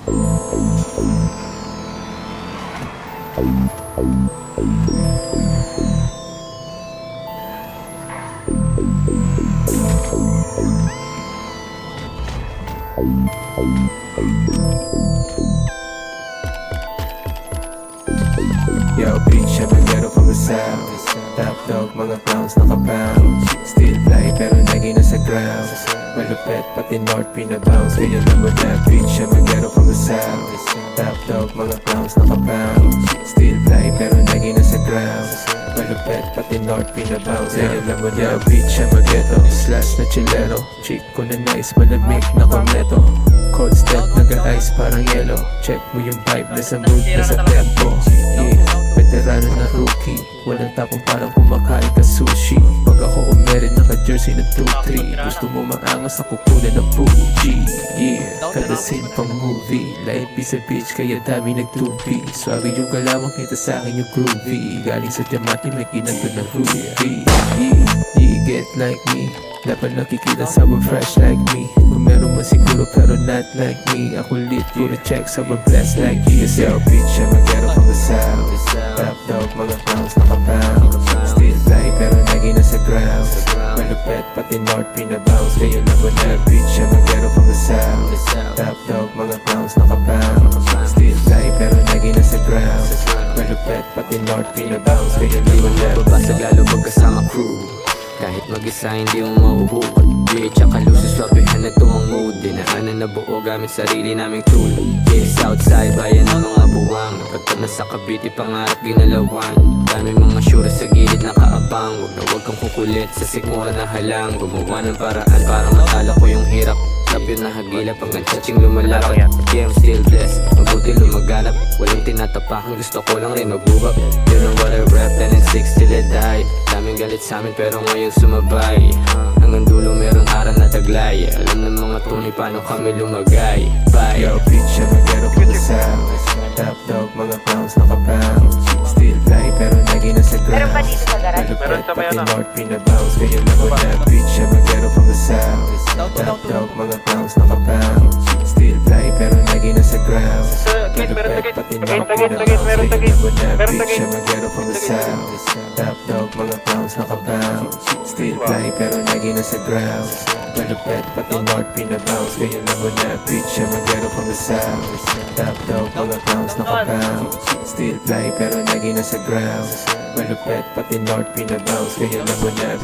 Yo, bitch, habanero from the south. Top dog, mga clowns nakabounce. Still fly pero lagi nasa ground. Malupet pati north pinabounce. Kaya naman na bitch, habanero from the south. Top dog, mga clowns nakabounce. Still fly pero lagi nasa ground. Malupet pati north pinabounce. Kaya naman na bitch, hamageto. Slash na chilero. Chick ko na nice, malamig na korneto. Cold step, nag-ice parang yellow. Check mo yung vibe, nasa mood, nasa tempo. Yeah, veterano na rookie. Walang tapong parang kumakain ka sushi. Pag ako umere, naka-jersey ng 2-3. Gusto mo maangas, ako kunin ng Fuji. Yeah, kada scene pang movie. Life is a bitch, kaya dami nag-2B. Swagi yung galawang, kita sa'kin yung groovy. Galing sa diamante, may kinanto ng ruby. Yeah, yeah, get like me. Dapat nakikita someone fresh like me. Kung meron man siguro pero not like me. Ako lit, puro check, someone blessed like you. Yo, bitch, I'm a ghetto from the south. Top dog, mga clowns nakabounce. Still fly pero lagi nasa ground. Malupet pati north pinabounce. Kaya naman na bitch, I'm a ghetto from the south. Top dog, mga clowns nakabounce. Still fly pero lagi nasa ground. Malupet pati north pinabounce. Kaya naman na babasag lalo pag kasama crew. Kahit mag-isa hindi mo mahuhukot. Bitch, tsaka lusis, swabihan na to ang mood. Dinaanan na buo gamit sarili naming tool. Yeah, Southside, bayan ng mga buwang. Pagka nasa Cavite, pangarap ginalawan. Daming mga syura sa gilid nakaabang. Huwag kang kukulit sa sikmura na halang. Gumawa ng paraan para matala ko yung hirap. Tapyo na hagila pag nag-touching lumalakad. Yeah, I'm still blessed, mabuti lumaganap. Walang tinatapakan, gusto ko lang rin magbubak. You know what I rap, 10 and 6 till I die. Daming galit sa amin pero ngayon sumabay. Hanggang dulo meron aral na taglay. Alam ng mga tunay paano kami lumagay. Bye. Yo, bitch, I'm a ghetto from the south. Top dog, mga clowns nakabounce. Still fly pero lagi nasa ground. Malupet pati north pinabounce. Kaya naman na bitch, I'm a ghetto from the south. Top dog, mga clowns nakabounce. Still fly pero lagi nasa ground. Malupet pati north pinabounce. Kaya naman na bitch, I'm a ghetto from the south. Top dog, mga clowns nakabounce. Still fly pero lagi nasa ground. Malupet pati north pinabounce. Kaya naman na bitch, I'm a ghetto from the south. Top dog, mga clowns nakabounce. Still fly pero lagi nasa ground. Malupet pati north pinabounce. Kaya naman na